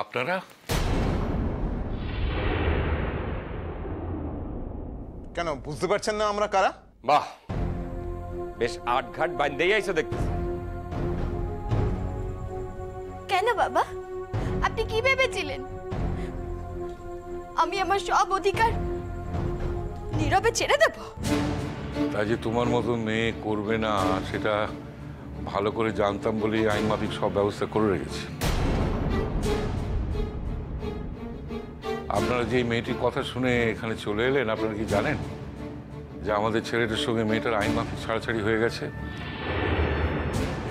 আপনারা কেন বুঝতে পারছেন না আমরা কারা? বাহ, বেশ আটঘাট বাঁধতেই আইছো দেখতেছি। কেন বাবা, আপনি কি ভেবেছিলেন আমি আমার সব অধিকার নীরবে ছেড়ে দেব? তাই যে তোমার মতো মেয়ে করবে না সেটা ভালো করে জানতাম বলেই আইন মাফিক সব ব্যবস্থা করে রেখেছি। আপনারা যে মেয়েটির কথা শুনে এখানে চলে এলেন, আপনারা কি জানেন যে আমাদের ছেলেটার সঙ্গে মেয়েটার আইন মাফিক ছাড়াছাড়ি হয়ে গেছে?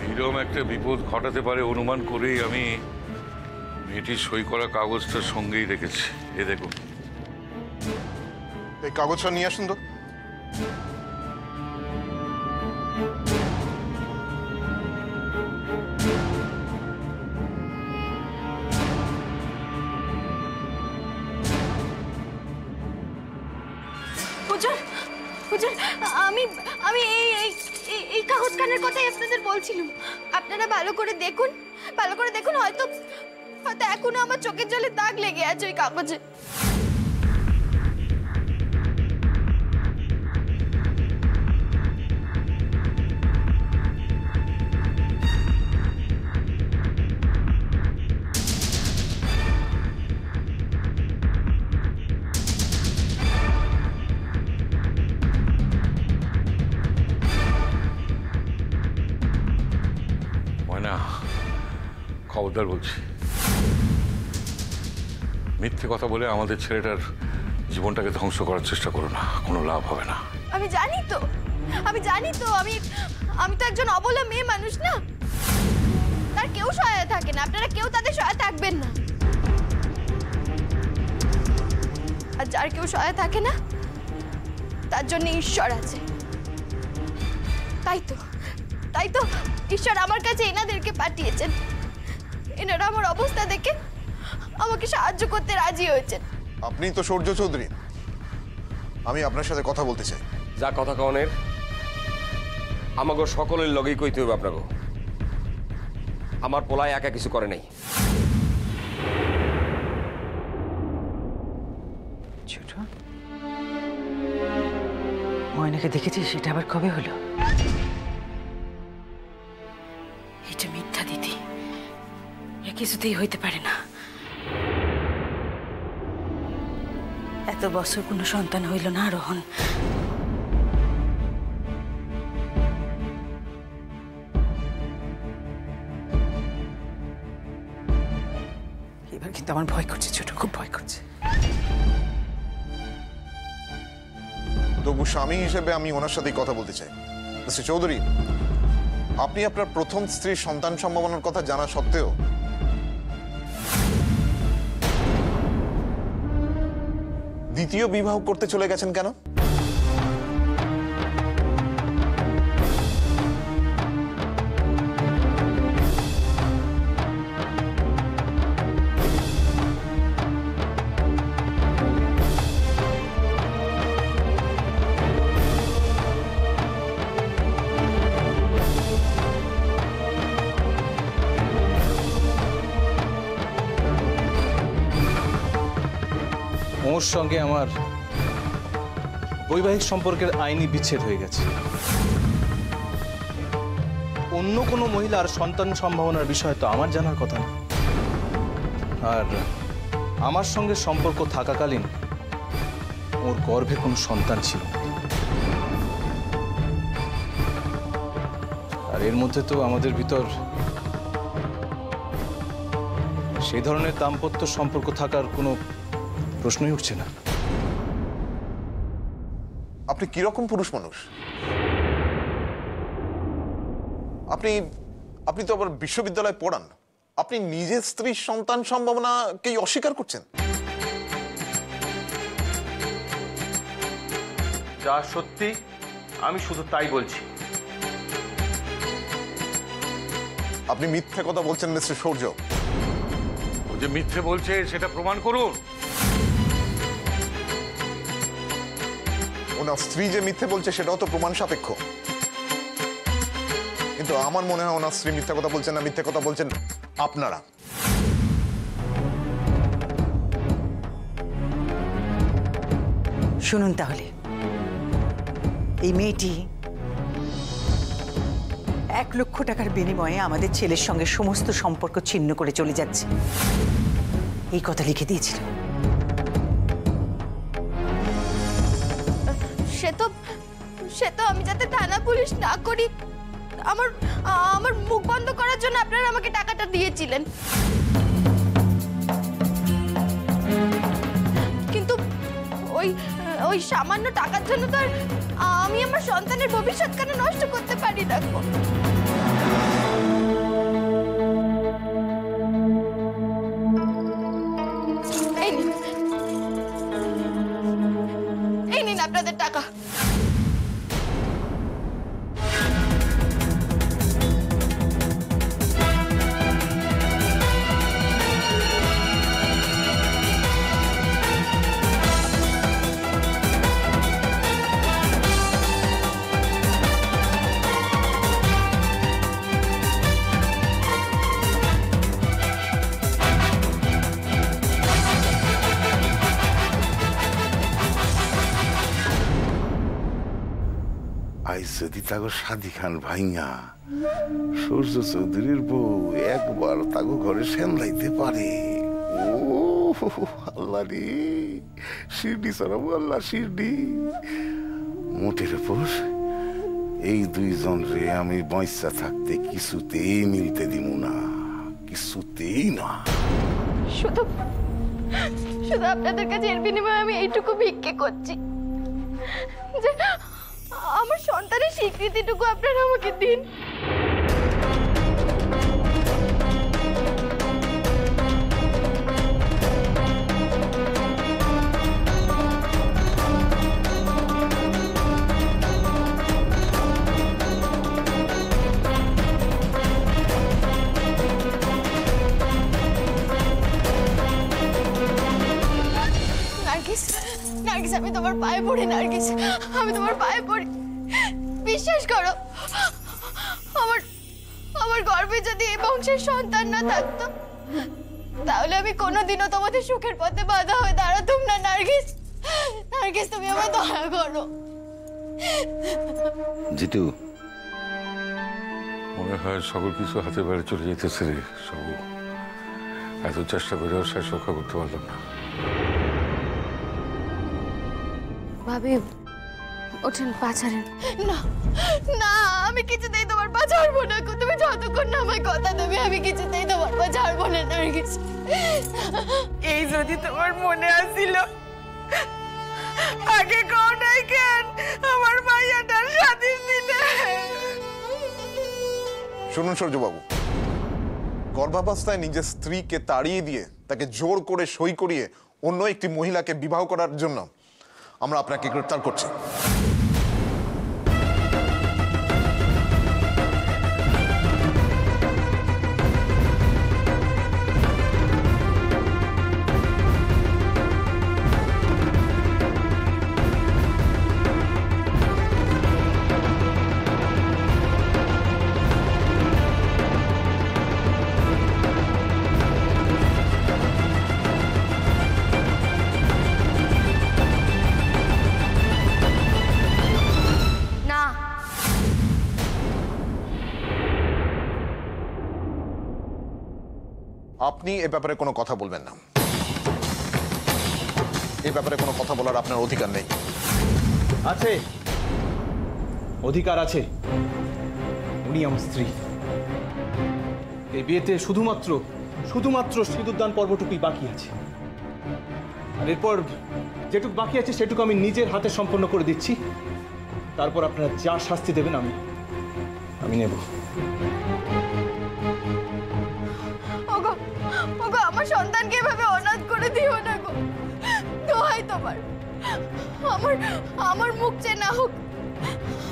এইরকম একটা বিপদ ঘটাতে পারে অনুমান করেই আমি মেয়েটির সই করা কাগজটার সঙ্গেই রেখেছি। এ দেখুন, এই কাগজটা নিয়ে আসুন তো। হুজুর, হুজুর, আমি আমি এই এই এই কাগজখানের কথাই আপনাদের বলছিলাম। আপনারা ভালো করে দেখুন, ভালো করে দেখুন, হয়তো হয়তো এখনো আমার চোখের জলে দাগ লেগে আছে ওই কাগজে। ময়না, খবরদার বলছি, মিথ্যে কথা বলে আমাদের ছেলেটার জীবনটাকে ধ্বংস করার চেষ্টা করো না, কোনো লাভ হবে না। আমি জানি তো, আমি জানি তো, আমি তো একজন অবলা মেয়ে মানুষ না, তার কেউ সহায় থাকে না, আপনারা কেউ তাদের সহায় থাকবেন না। আর যার কেউ সহায় থাকে না তার জন্য ঈশ্বর আছে। তাই তো ঈশ্বর আমার কাছে এনাদেরকে পাঠিয়েছেন। এনারা আমার অবস্থা দেখে আমাকে সাহায্য করতে রাজি হয়েছেন। আপনি তো সূর্য চৌধুরী, আমি আপনার সাথে কথা বলতে চাই। যা কথা কনের আমাকে সকলের লগেই কইতে হবে আপনাকে। আমার পোলায় একা কিছু করে নাই। ছোট, ময়নাকে দেখেছিস? সেটা আবার কবে হলো? এটা মিথ্যা দিদি, এ কিছুতেই হইতে পারে না। এত বছর কোনো সন্তান হইল না রোহন। এবার কিন্তু আমার ভয় করছে ছোট, খুব ভয় করছে। তবু স্বামী হিসেবে আমি ওনার সাথেই কথা বলতে চাই। মিস্টার চৌধুরী, আপনি আপনার প্রথম স্ত্রীর সন্তান সম্ভাবনার কথা জানা সত্ত্বেও দ্বিতীয় বিবাহ করতে চলে গেছেন কেন? ওর সঙ্গে আমার বৈবাহিক সম্পর্কের আইনি বিচ্ছেদ হয়ে গেছে। অন্য কোনো মহিলার সন্তান সম্ভাবনার বিষয় তো আমার জানার কথা না। আর আমার সঙ্গে সম্পর্ক থাকাকালীন ওর গর্ভে কোনো সন্তান ছিল না। আর এর মধ্যে তো আমাদের ভিতর সেই ধরনের দাম্পত্য সম্পর্ক থাকার কোনো প্রশ্নই উঠছে না। আপনি কিরকম পুরুষ মানুষ? আপনি তো আবার বিশ্ববিদ্যালয়ে পড়ান। আপনি নিজের স্ত্রীর সন্তান সম্ভাবনাকেই অস্বীকার করছেন। যা সত্যি আমি শুধু তাই বলছি। আপনি মিথ্যে কথা বলছেন মিস্টার সূর্য। ও যে মিথ্যে বলছে সেটা প্রমাণ করুন। ওনার স্ত্রী যে মিথ্যে বলছে সেটাও তো প্রমাণ সাপেক্ষ। কিন্তু আমার মনে হয় ওনার স্ত্রী মিথ্যা কথা বলছেন না, মিথ্যে কথা বলছেন আপনারা। শুনুন তাহলে, এই মেয়েটি 1 লক্ষ টাকার বিনিময়ে আমাদের ছেলের সঙ্গে সমস্ত সম্পর্ক ছিন্ন করে চলে যাচ্ছে, এই কথা লিখে দিয়েছিল। সে তো আমি যাতে থানা পুলিশ না করি আমার মুখ বন্ধ করার জন্য আপনারা আমাকে টাকাটা দিয়েছিলেন। কিন্তু ওই সামান্য টাকার জন্য তো আর আমি আমার সন্তানের ভবিষ্যৎ কেন নষ্ট করতে পারি না? এই নিন আপনাদের টাকা। আইস যদি তাগো সাদি খান ভাইয়া সূর্য চৌধুরীর বউ একবার তাগো ঘরে সেমলাইতে পারে, ও আল্লাহ রে, শিরডি সরাবো আল্লাহ শিরডি। মোটের উপর এই 2 জন রে আমি বয়সা থাকতে কিছুতেই মিলতে দিব না, কিছুতেই না। শুধু আপনাদের কাছে এর বিনিময়ে আমি এইটুকু ভিক্ষে করছি যে আমার সন্তানের স্বীকৃতিটুকু আপনারা আমাকে দিন। নার্গিস, আমি তোমার পায়ে পড়ি নার্গিস, আমি তোমার পায়ে পড়ি, বিশ্বাস করো। আমার গর্ভে যদি এই বংশের সন্তান না থাকতো তাহলে আমি কোনোদিনও তোমাদের সুখের পথে বাধা হয়ে দাঁড়াতাম না। নার্গিস, তুমি আমায় দয়া করো। জিতু, মনে হয় সকল কিছু হাতে বাইরে চলে যেতেছে রে। সব এত চেষ্টা করেও শেষ রক্ষা করতে পারলাম না। ভাবি ওঠেন, পা ছাড়েন। না না, আমি কিছুতেই তোমার পা ছাড়বো না। তুমি যতক্ষণ না আমায় কথা দেবে আমি কিছুতেই তোমার পা ছাড়বো না নার্গিস। এই যদি তোমার মনে আসিল আগে কও নাই কেন আমার মাইয়াটার স্বাধীন দিলে? শুনুন সূর্যবাবু, গর্ভাবস্থায় নিজের স্ত্রীকে তাড়িয়ে দিয়ে তাকে জোর করে সই করিয়ে অন্য একটি মহিলাকে বিবাহ করার জন্য আমরা আপনাকে গ্রেফতার করছি। আপনি এ ব্যাপারে কোনো কথা বলবেন না। এই ব্যাপারে কোনো কথা বলার আপনার অধিকার নেই। আছে, অধিকার আছে। উনি আমার স্ত্রী। এই বিয়েতে শুধুমাত্র সিঁদুরদান পর্বটুকুই বাকি আছে। আর এরপর যেটুকু বাকি আছে সেটুকু আমি নিজের হাতে সম্পন্ন করে দিচ্ছি। তারপর আপনারা যা শাস্তি দেবেন আমি নেব। আমার সন্তানকে এভাবে অনাথ করে দিও না গো, দোহাই তোমার। আমার মুখ চেয়ে না হোক,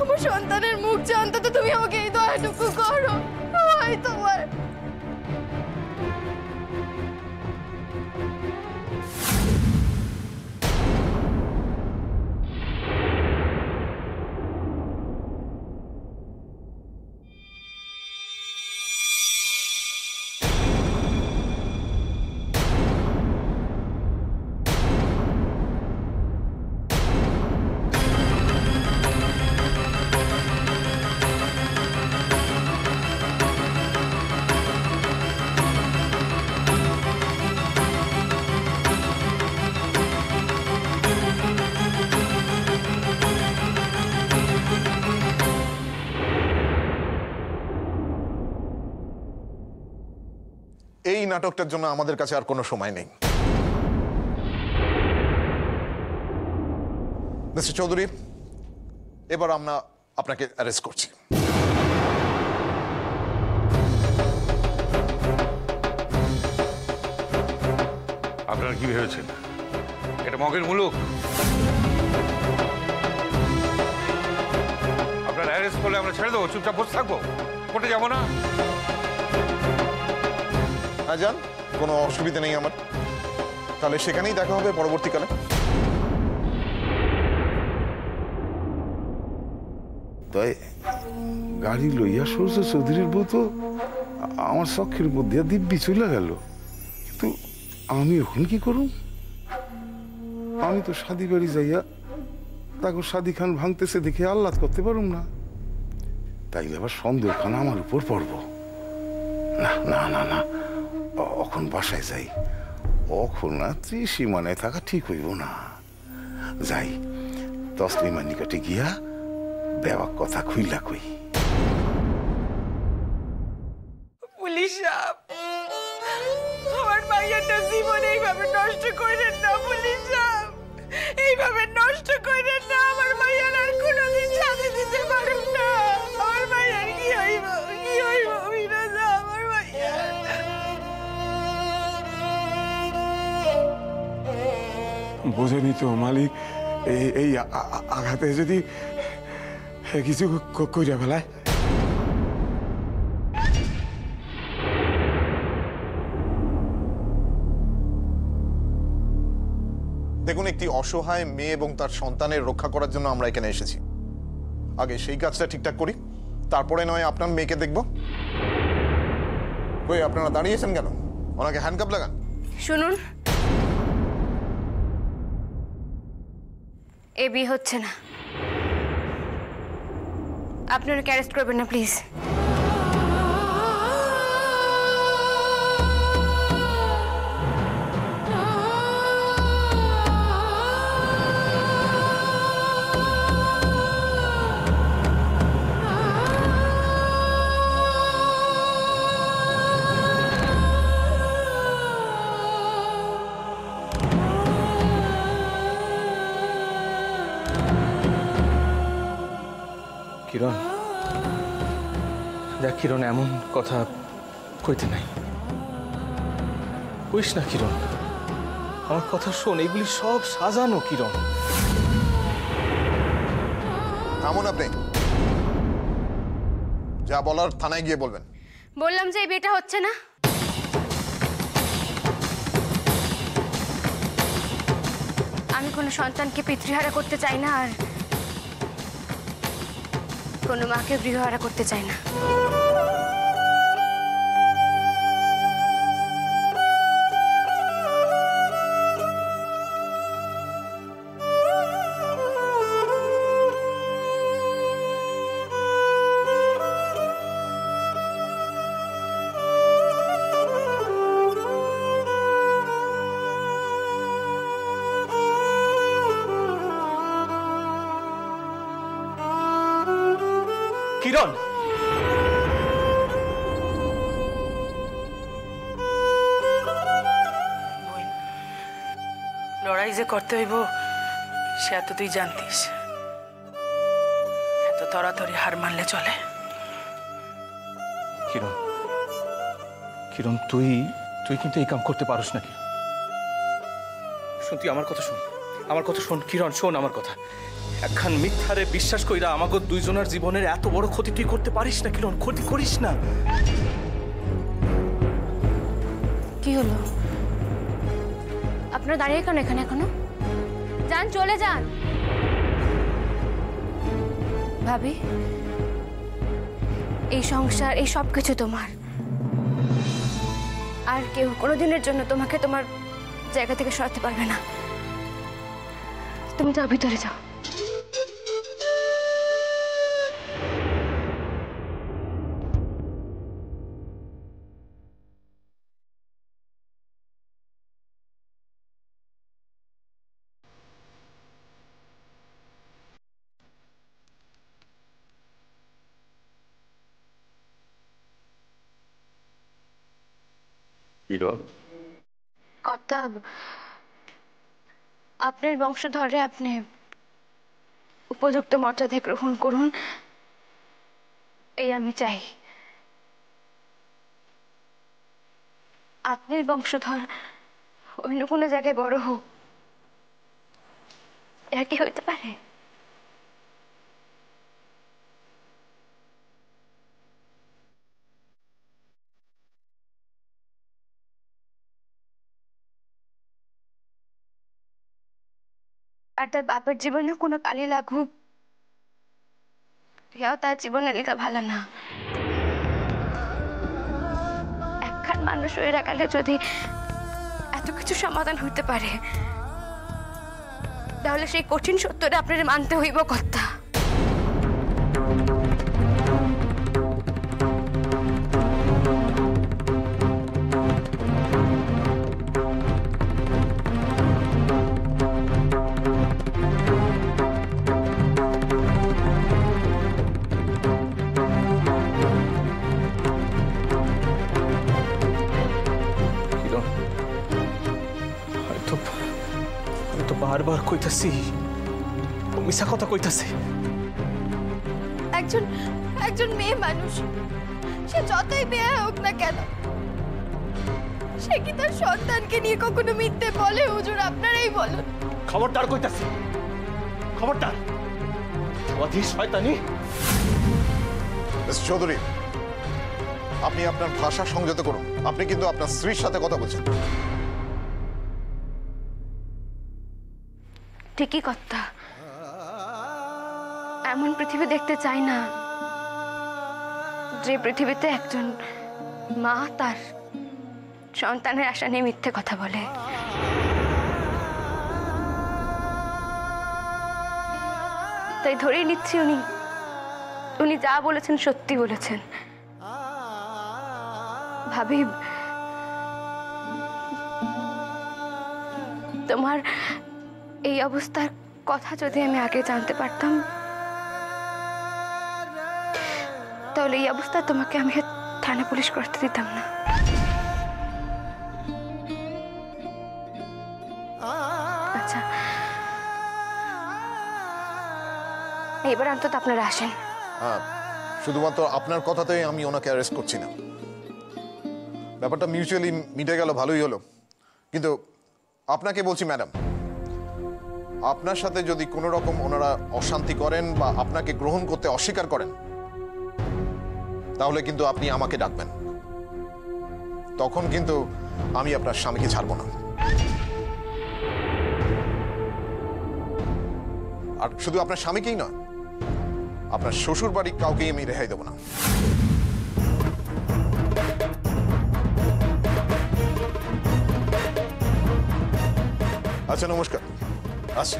আমার সন্তানের মুখ চেয়ে অন্তত তুমি আমাকে এই দয়াটুকু করো, দোহাই তোমার। নাটকটার জন্য আমাদের কাছে আর কোনো সময় নেই। মিস্টার চৌধুরী, এবার আমরা আপনাকে অ্যারেস্ট করছি। আপনারা কি ভেবেছেন এটা মগের মুলুক? আপনারা অ্যারেস্ট করলে আমরা ছেড়ে দেবো, চুপচাপ বসে থাকবো, কোর্টে যাবো না? হ্যাঁ যান, কোনো অসুবিধা নেই আমার। তাহলে সেখানেই দেখা হবে পরবর্তীকালে। তাই গাড়ি লইয়া সূর্য চৌধুরীর বউ তো আমার চক্ষের মধ্যে দিব্যি চলে গেল, কিন্তু আমি এখন কি করুম? আমি তো শাদি বাড়ি যাইয়া তাকে শাদি খান ভাঙতেছে দেখে আহ্লাদ করতে পারুম না। তাইলে আবার সন্দেহ খান আমার উপর পড়ব। না না না না, এখন বাসায় যাই, এখন না ত্রিসীমানায় থাকা ঠিক হইব না। যাই তসলিমার নিকটে গিয়া বেবাক কথা খুইলা কই। পুলিশ সাহেব, আমার মাইয়াটা জীবন এইভাবে নষ্ট করেন না। পুলিশ সাহেব, এইভাবে নষ্ট করেন না। আমার মাইয়ার আর কোনোদিন শাদি দিতে পারুম না। আমার মাইয়ার কি হইব, কি হইব বিরোধা আমার মাইয়ার? বোঝেনি তো মালিক, এই আঘাতে যদি কিছু কইরা ফেলায়। দেখুন, একটি অসহায় মেয়ে এবং তার সন্তানের রক্ষা করার জন্য আমরা এখানে এসেছি। আগে সেই কাজটা ঠিকঠাক করি, তারপরে নয় আপনার মেয়েকে দেখব। ওই আপনারা দাঁড়িয়েছেন কেন? ওনাকে হ্যান্ডকাপ লাগান। শুনুন, এ বিয়ে হচ্ছে না। আপনারা অ্যারেস্ট করবেন না প্লিজ। কিরণ, দেখ কিরণ, এমন কথা কইতে নাই, কইস না কিরণ। আমার কথা শোন, এগুলি সব সাজানো কিরণ। থামুন আপনি, যা বলার থানায় গিয়ে বলবেন। বললাম যে এই বিয়েটা হচ্ছে না। আমি কোনো সন্তানকে পিতৃহারা করতে চাই না, আর কোনো মাকে গৃহহারা করতে চাই না। কিরণ, লড়াই যে করতে হইব সে এত তুই জানতিস। এত তড়াতড়ি হার মানলে চলে? কিরণ, কিরণ, তুই কিন্তু এই কাম করতে পারোস না। কিরণ শোন, তুই আমার কথা শোন, আমার কথা শোন কিরণ, শোন আমার কথা। একখান মিথ্যারে বিশ্বাস কইরা আমাকে দুইজনের জীবনের এত বড় ক্ষতি তুই করতে পারিস না কিরণ, ক্ষতি করিস না। কি হলো? আপনারা দাঁড়িয়ে কেন এখানে এখনো? যান, চলে যান। ভাবি, এই সংসার, এই সব কিছু তোমার, আর কেউ কোনোদিনের জন্য তোমাকে তোমার জায়গা থেকে সরাতে পারবে না। তুমি যাও, ভিতরে যাও। কর্তা, আপনার বংশধরে আপনি উপযুক্ত মর্যাদা গ্রহণ করুন, এই আমি চাই। আপনার বংশধর অন্য কোনো জায়গায় বড় হোক, এর কি হইতে পারে? আর তার বাপের জীবনে কোনো কালি লাগুক, এও তার জীবনের লিখা ভালো না। একখান মানুষ হয়ে রাখালে যদি এত কিছু সমাধান হইতে পারে, তাহলে সেই কঠিন সত্যটা আপনার মানতে হইব কর্তা। বারবার কইতাছি ও মিছা কথা কইতাছে। একজন মেয়ে মানুষ, সে যতই বেয়া হোক না কেন, সে কি তার সন্তানকে নিয়ে কখনো মিথ্যে বলে? হুজুর, আপনারাই বলুন। খবরদার কইতাছি, খবরদার। অধীর শয়তানি। চৌধুরী, আপনি আপনার ভাষা সংযত করুন। আপনি কিন্তু আপনার স্ত্রীর সাথে কথা বলছেন। ঠিকই কর্তা, এমন পৃথিবী দেখতে চাই না যে পৃথিবীতে একজন মা তার সন্তানের আশা নিয়ে মিথ্যে কথা বলে। তাই ধরেই নিচ্ছি উনি যা বলেছেন সত্যি বলেছেন। ভাবি, তোমার এই অবস্থার কথা যদি আমি আগে জানতে পারতাম, তাহলে এই অবস্থা তোমাকে আমি থানা পুলিশ করতে দিতাম না। আচ্ছা, এবার অন্তত আপনারা আসেন। হ্যাঁ, শুধুমাত্র আপনার কথাতেই আমি ওনাকে অ্যারেস্ট করছি না। ব্যাপারটা মিউচুয়ালি মিটে গেল, ভালোই হলো। কিন্তু আপনাকে বলছি ম্যাডাম, আপনার সাথে যদি কোনো রকম ওনারা অশান্তি করেন বা আপনাকে গ্রহণ করতে অস্বীকার করেন, তাহলে কিন্তু আপনি আমাকে ডাকবেন। তখন কিন্তু আমি আপনার স্বামীকে ছাড়বো না। আর শুধু আপনার স্বামীকেই নয়, আপনার শ্বশুর বাড়ির কাউকেই আমি রেহাই দেবো না। আচ্ছা, নমস্কার। আসছি।